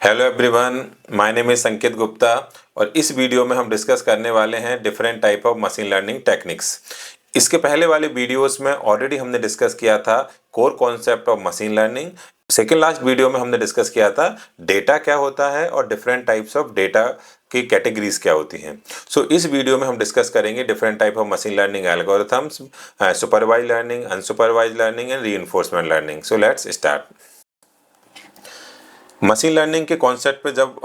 Hello everyone, my name is संकेत गुप्ता और इस वीडियो में हम डिस्कस करने वाले हैं different type of machine learning techniques. इसके पहले वाले वीडियोस में ऑलरेडी हमने डिस्कस किया था core concept of machine learning. Second last video में हमने डिस्कस किया था डेटा क्या होता है और डिफरेंट टाइप्स ऑफ डेटा की कैटेगरीज क्या होती हैं। सो इस वीडियो में हम डिस्कस करेंगे different type of machine learning algorithms, supervise learning, unsupervise learning and reinforcement learning. So let's start. Machine learning के कॉन्सेप्ट पे जब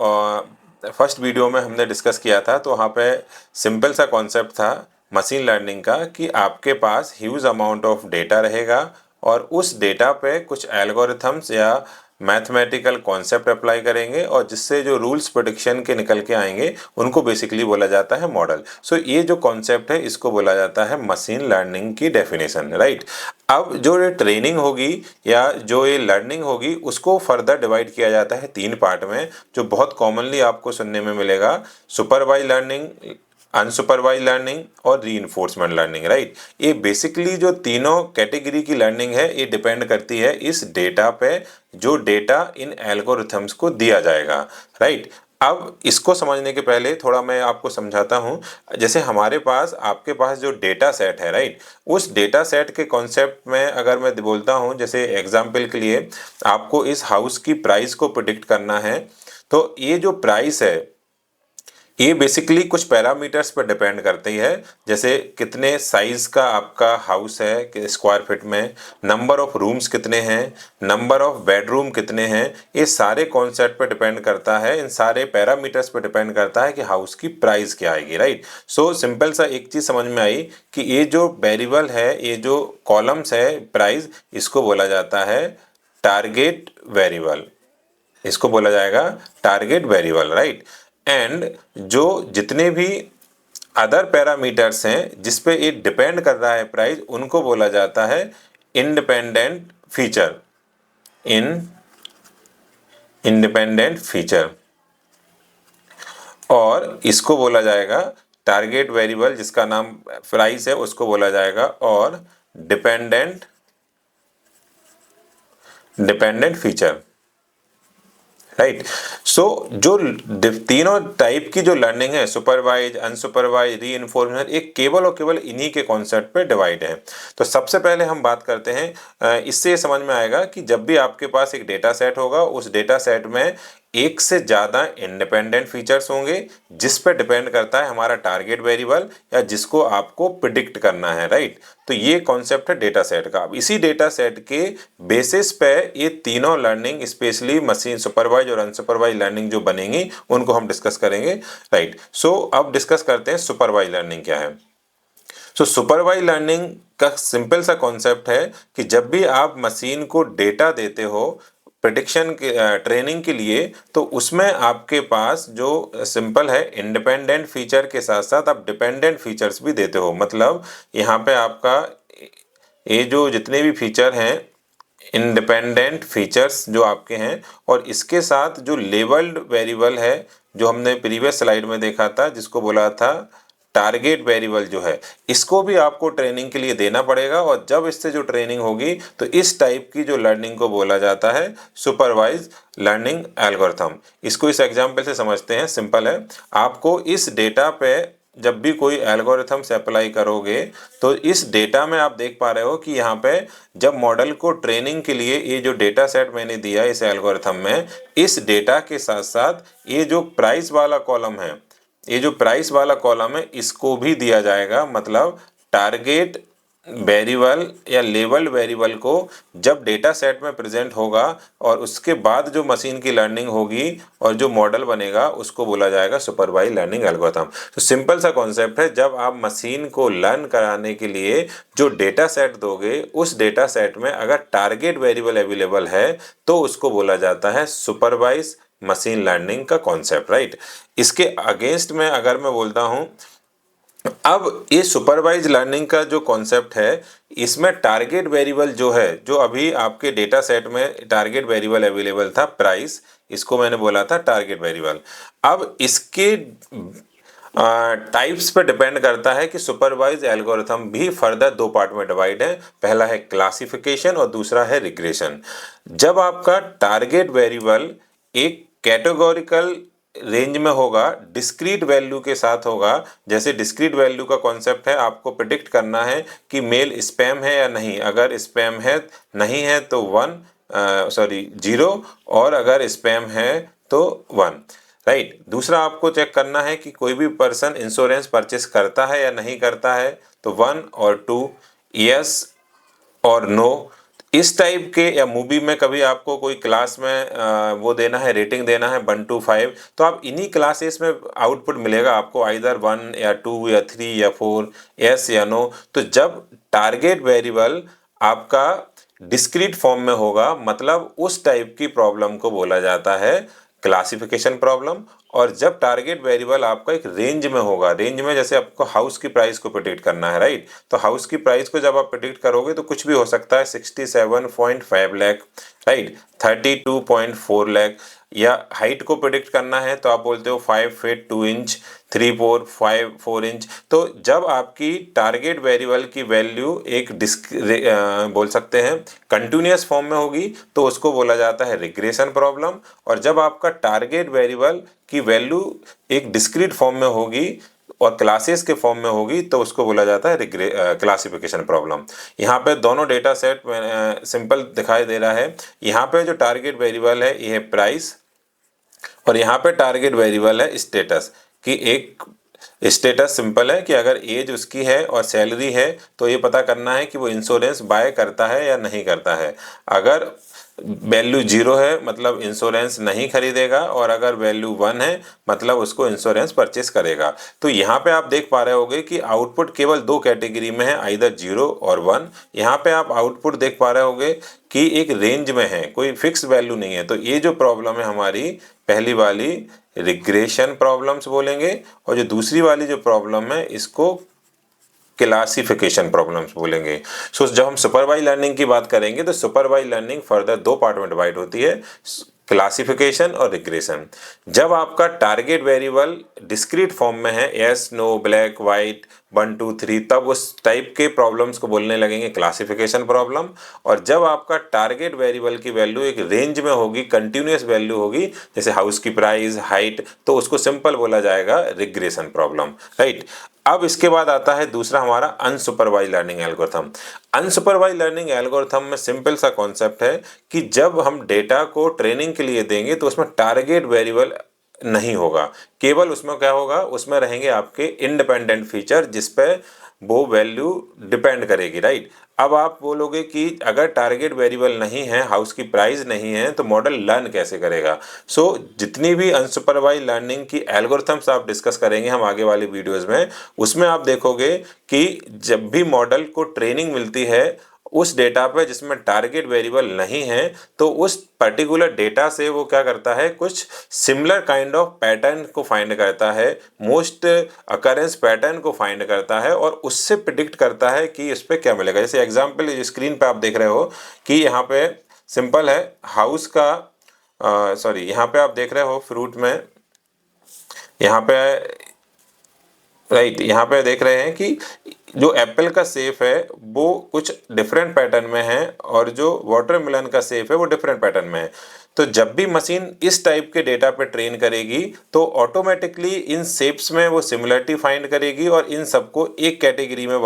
फर्स्ट वीडियो में हमने डिस्कस किया था तो वहाँ पे सिंपल सा कॉन्सेप्ट था मशीन लर्निंग का कि आपके पास ह्यूज अमाउंट ऑफ डेटा रहेगा और उस डेटा पे कुछ एल्गोरिथम्स या मैथमेटिकल कॉन्सेप्ट अप्लाई करेंगे और जिससे जो रूल्स प्रेडिक्शन के निकल के आएंगे उनको बेसिकली बोला जाता है मॉडल। सो ये जो कॉन्सेप्ट है इसको बोला जाता है मशीन लर्निंग की डेफिनेशन, राइट। अब जो ये ट्रेनिंग होगी या जो ये लर्निंग होगी उसको फर्दर डिवाइड किया जाता है तीन पार्ट में, जो बहुत कॉमनली आपको सुनने में मिलेगा: सुपरवाइज लर्निंग, अनसुपरवाइज लर्निंग और रीइंफोर्समेंट लर्निंग, राइट। ये बेसिकली जो तीनों कैटेगरी की लर्निंग है ये डिपेंड करती है इस डेटा पे, जो डेटा इन एल्गोरिथम्स को दिया जाएगा, राइट। अब इसको समझने के पहले थोड़ा मैं आपको समझाता हूँ। जैसे हमारे पास, आपके पास जो डेटा सेट है, राइट, उस डेटा सेट के कॉन्सेप्ट में अगर मैं बोलता हूँ, जैसे एग्जांपल के लिए आपको इस हाउस की प्राइस को प्रिडिक्ट करना है, तो ये जो प्राइस है ये बेसिकली कुछ पैरामीटर्स पर डिपेंड करती है। जैसे कितने साइज का आपका हाउस है कि स्क्वायर फीट में, नंबर ऑफ रूम्स कितने हैं, नंबर ऑफ बेडरूम कितने हैं, ये सारे कॉन्सेप्ट पर डिपेंड करता है, इन सारे पैरामीटर्स पर डिपेंड करता है कि हाउस की प्राइस क्या आएगी, राइट। सो सिंपल सा एक चीज़ समझ में आई कि ये जो वेरिएबल है, ये जो कॉलम्स है प्राइस, इसको बोला जाता है टारगेट वेरिएबल, इसको बोला जाएगा टारगेट वेरिएबल, राइट। एंड जो जितने भी अदर पैरामीटर्स हैं जिस पे ये डिपेंड कर रहा है प्राइस, उनको बोला जाता है इंडिपेंडेंट फीचर, इंडिपेंडेंट फीचर। और इसको बोला जाएगा टारगेट वेरिएबल जिसका नाम प्राइस है उसको बोला जाएगा और डिपेंडेंट फीचर, राइट। सो जो तीनों टाइप की जो लर्निंग है, सुपरवाइज, अनसुपरवाइज, रीइंफोर्समेंट, एक केवल और केवल इन्हीं के कॉन्सेप्ट पे डिवाइड है। तो सबसे पहले हम बात करते हैं, इससे ये समझ में आएगा कि जब भी आपके पास एक डेटा सेट होगा, उस डेटा सेट में एक से ज़्यादा इंडिपेंडेंट फीचर्स होंगे जिस पे डिपेंड करता है हमारा टारगेट वेरिएबल या जिसको आपको प्रिडिक्ट करना है, राइट। तो ये कॉन्सेप्ट है डेटा सेट का। अब इसी डेटा सेट के बेसिस पे ये तीनों लर्निंग, स्पेशली मशीन सुपरवाइज और अनसुपरवाइज लर्निंग जो बनेंगी, उनको हम डिस्कस करेंगे, राइट। सो अब डिस्कस करते हैं सुपरवाइज लर्निंग क्या है। सो सुपरवाइज लर्निंग का सिंपल सा कॉन्सेप्ट है कि जब भी आप मशीन को डेटा देते हो प्रेडिक्शन के ट्रेनिंग के लिए, तो उसमें आपके पास जो सिंपल है इंडिपेंडेंट फीचर के साथ साथ आप डिपेंडेंट फीचर्स भी देते हो। मतलब यहाँ पे आपका ये जो जितने भी फीचर हैं, इंडिपेंडेंट फीचर्स जो आपके हैं, और इसके साथ जो लेबल्ड वेरिएबल है जो हमने प्रीवियस स्लाइड में देखा था, जिसको बोला था टारगेट वेरिएबल जो है, इसको भी आपको ट्रेनिंग के लिए देना पड़ेगा। और जब इससे जो ट्रेनिंग होगी तो इस टाइप की जो लर्निंग को बोला जाता है सुपरवाइज लर्निंग एल्गोरिथम। इसको इस एग्जांपल से समझते हैं, सिंपल है। आपको इस डेटा पे जब भी कोई एल्गोरिथम से अप्लाई करोगे तो इस डेटा में आप देख पा रहे हो कि यहाँ पे जब मॉडल को ट्रेनिंग के लिए ये जो डेटा सेट मैंने दिया इस एल्गोरिथम में, इस डेटा के साथ साथ ये जो प्राइस वाला कॉलम है, ये जो प्राइस वाला कॉलम है, इसको भी दिया जाएगा। मतलब टारगेट वेरिएबल या लेबल्ड वेरिएबल को जब डेटा सेट में प्रेजेंट होगा और उसके बाद जो मशीन की लर्निंग होगी और जो मॉडल बनेगा उसको बोला जाएगा सुपरवाइज लर्निंग एल्गोरिथम। तो सिंपल सा कॉन्सेप्ट है, जब आप मशीन को लर्न कराने के लिए जो डेटा सेट दोगे, उस डेटा सेट में अगर टारगेट वेरिएबल अवेलेबल है तो उसको बोला जाता है सुपरवाइज मशीन लर्निंग का कॉन्सेप्ट, राइट। इसके अगेंस्ट में अगर मैं बोलता हूं, अब ये सुपरवाइज लर्निंग का जो कॉन्सेप्ट है, इसमें टारगेट वेरिएबल जो है, जो अभी आपके डेटा सेट में टारगेट वेरिएबल अवेलेबल था प्राइस, इसको मैंने बोला था टारगेट वेरिएबल। अब इसके टाइप्स पे डिपेंड करता है कि सुपरवाइज एल्गोरिथम भी फर्दर दो पार्ट में डिवाइड है। पहला है क्लासिफिकेशन और दूसरा है रिग्रेशन। जब आपका टारगेट वेरिएबल एक कैटेगोरिकल रेंज में होगा, डिस्क्रीट वैल्यू के साथ होगा। जैसे डिस्क्रीट वैल्यू का कॉन्सेप्ट है, आपको प्रिडिक्ट करना है कि मेल स्पैम है या नहीं। अगर स्पैम है नहीं है तो 0, और अगर स्पैम है तो 1, राइट। दूसरा आपको चेक करना है कि कोई भी पर्सन इंश्योरेंस परचेस करता है या नहीं करता है, तो 1 और 2, यस और नो। इस टाइप के, या मूवी में कभी आपको कोई क्लास में वो देना है, रेटिंग देना है 1 to 5, तो आप इन्हीं क्लासेस में आउटपुट मिलेगा आपको, आइदर 1 या 2 या 3 या 4, यस या नो। तो जब टारगेट वेरिएबल आपका डिस्क्रीट फॉर्म में होगा, मतलब उस टाइप की प्रॉब्लम को बोला जाता है क्लासिफिकेशन प्रॉब्लम। और जब टारगेट वेरिएबल आपका एक रेंज में होगा, रेंज में जैसे आपको हाउस की प्राइस को प्रिडिक्ट करना है, राइट, तो हाउस की प्राइस को जब आप प्रिडिक्ट करोगे तो कुछ भी हो सकता है, 67.5 लाख, राइट, 32.4 लाख। या हाइट को प्रिडिक्ट करना है तो आप बोलते हो 5 फीट 2 इंच, 4 इंच। तो जब आपकी टारगेट वेरिएबल की वैल्यू एक बोल सकते हैं कंटिन्यूअस फॉर्म में होगी तो उसको बोला जाता है रिग्रेशन प्रॉब्लम। और जब आपका टारगेट वेरिएबल की वैल्यू एक डिस्क्रीट फॉर्म में होगी और क्लासेस के फॉर्म में होगी तो उसको बोला जाता है क्लासिफिकेशन प्रॉब्लम। यहाँ पे दोनों डेटा सेट सिंपल दिखाई दे रहा है। यहाँ पे जो टारगेट वेरिएबल है ये है प्राइस, और यहाँ पे टारगेट वेरिएबल है स्टेटस। कि एक स्टेटस सिंपल है कि अगर एज उसकी है और सैलरी है तो ये पता करना है कि वो इंश्योरेंस बाय करता है या नहीं करता है। अगर वैल्यू 0 है मतलब इंश्योरेंस नहीं खरीदेगा, और अगर वैल्यू 1 है मतलब उसको इंश्योरेंस परचेस करेगा। तो यहाँ पे आप देख पा रहे होगे कि आउटपुट केवल 2 कैटेगरी में है, आइदर 0 और 1। यहाँ पे आप आउटपुट देख पा रहे होगे कि एक रेंज में है, कोई फिक्स वैल्यू नहीं है। तो ये जो प्रॉब्लम है हमारी, पहली वाली रिग्रेशन प्रॉब्लम्स बोलेंगे, और जो दूसरी वाली जो प्रॉब्लम है इसको क्लासिफिकेशन प्रॉब्लम्स बोलेंगे। सो जब हम सुपरवाइज लर्निंग की बात करेंगे तो सुपरवाइज लर्निंग फर्दर 2 पार्ट में डिवाइड होती है, क्लासिफिकेशन और रिग्रेशन। जब आपका टारगेट वेरिएबल डिस्क्रीट फॉर्म में है, यस नो ब्लैक वाइट 1 2 3, तब उस टाइप के प्रॉब्लम्स को बोलने लगेंगे क्लासिफिकेशन प्रॉब्लम। और जब आपका टारगेट वेरिएबल की वैल्यू एक रेंज में होगी, कंटिन्यूअस वैल्यू होगी, जैसे हाउस की प्राइस, हाइट, तो उसको सिंपल बोला जाएगा रिग्रेशन प्रॉब्लम, राइट। अब इसके बाद आता है दूसरा हमारा unsupervise learning algorithm. Unsupervise learning algorithm में सिंपल सा कॉन्सेप्ट है कि जब हम डेटा को ट्रेनिंग के लिए देंगे तो उसमें टारगेट वेरिएबल नहीं होगा, केवल उसमें क्या होगा, उसमें रहेंगे आपके इंडिपेंडेंट फीचर जिस पे वो वैल्यू डिपेंड करेगी, राइट। अब आप बोलोगे कि अगर टारगेट वेरिएबल नहीं है, हाउस की प्राइस नहीं है, तो मॉडल लर्न कैसे करेगा। सो जितनी भी अनसुपरवाइज लर्निंग की एल्गोरिथम्स आप डिस्कस करेंगे हम आगे वाली वीडियोस में, उसमें आप देखोगे कि जब भी मॉडल को ट्रेनिंग मिलती है उस डेटा पे जिसमें टारगेट वेरिएबल नहीं है, तो उस पर्टिकुलर डेटा से वो क्या करता है, कुछ सिमिलर काइंड ऑफ पैटर्न को फाइंड करता है, मोस्ट अकरेंस पैटर्न को फाइंड करता है, और उससे प्रिडिक्ट करता है कि इस पे क्या मिलेगा। जैसे एग्जांपल स्क्रीन पे आप देख रहे हो कि यहाँ पे सिंपल है हाउस का, यहाँ पे आप देख रहे हो फ्रूट में, यहाँ पे राइट, यहाँ पे देख रहे हैं कि जो एप्पल का शेप है वो कुछ डिफरेंट पैटर्न में है, और जो वाटरमेलन का शेप है वो डिफरेंट पैटर्न में है। तो जब भी मशीन इस टाइप के डेटा पे ट्रेन करेगी तो ऑटोमेटिकली इन शेप्स में वो सिमिलरिटी फाइंड करेगी और इन सबको एक कैटेगरी में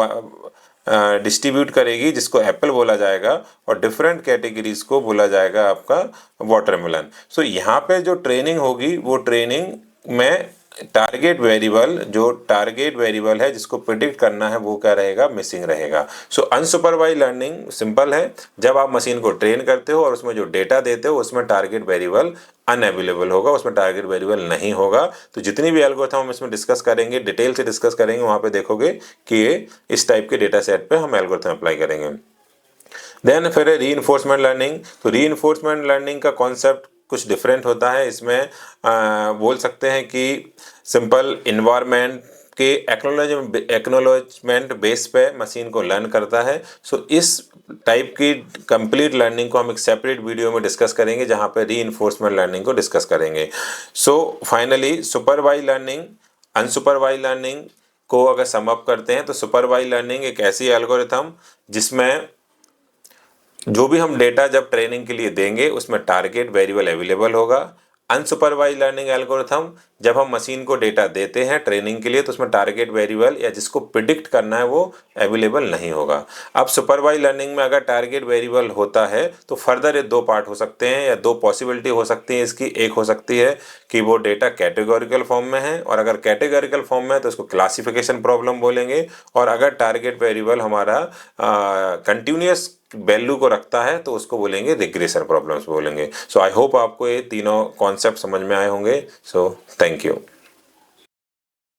डिस्ट्रीब्यूट करेगी जिसको एप्पल बोला जाएगा, और डिफरेंट कैटेगरीज को बोला जाएगा आपका वाटरमेलन। सो यहाँ पे जो ट्रेनिंग होगी वो ट्रेनिंग में टारगेट वेरिएबल है जिसको प्रिडिक्ट करना है वो क्या रहेगा, मिसिंग रहेगा। सो अनसुपरवाइज लर्निंग सिंपल है, जब आप मशीन को ट्रेन करते हो और उसमें जो डेटा देते हो उसमें टारगेट वेरिएबल अनअवेलेबल होगा, उसमें टारगेट वेरिएबल नहीं होगा। तो जितनी भी एल्गोरिथम हम इसमें डिस्कस करेंगे, डिटेल से डिस्कस करेंगे, वहाँ पे देखोगे कि ये इस टाइप के डेटा सेट पे हम एल्गोरिथम अप्लाई करेंगे। देन फिर है रीइंफोर्समेंट लर्निंग। तो रीइंफोर्समेंट लर्निंग का कॉन्सेप्ट कुछ डिफरेंट होता है। इसमें बोल सकते हैं कि सिंपल इन्वायरमेंट के एक्नोलॉजमेंट बेस पे मशीन को लर्न करता है। सो इस टाइप की कंप्लीट लर्निंग को हम एक सेपरेट वीडियो में डिस्कस करेंगे जहाँ पे रीइंफोर्समेंट लर्निंग को डिस्कस करेंगे। So finally supervise learning, unsupervise learning को अगर सम अप करते हैं तो सुपरवाइज लर्निंग एक ऐसी एल्गोरिथम जिसमें जो भी हम डेटा जब ट्रेनिंग के लिए देंगे उसमें टारगेट वेरिएबल अवेलेबल होगा। अनसुपरवाइज लर्निंग एल्गोरिथम, जब हम मशीन को डेटा देते हैं ट्रेनिंग के लिए तो उसमें टारगेट वेरिएबल या जिसको प्रिडिक्ट करना है वो अवेलेबल नहीं होगा। अब सुपरवाइज लर्निंग में अगर टारगेट वेरिएबल होता है तो फर्दर ये दो पार्ट हो सकते हैं या दो पॉसिबिलिटी हो सकती है इसकी। एक हो सकती है कि वो डेटा कैटेगोरिकल फॉर्म में है, और अगर कैटेगोरिकल फॉर्म में है तो उसको क्लासिफिकेशन प्रॉब्लम बोलेंगे, और अगर टारगेट वेरिएबल हमारा कंटिन्यूस वैल्यू को रखता है तो उसको बोलेंगे रिग्रेशन प्रॉब्लम्स बोलेंगे। सो आई होप आपको ये तीनों कॉन्सेप्ट समझ में आए होंगे। So thank you.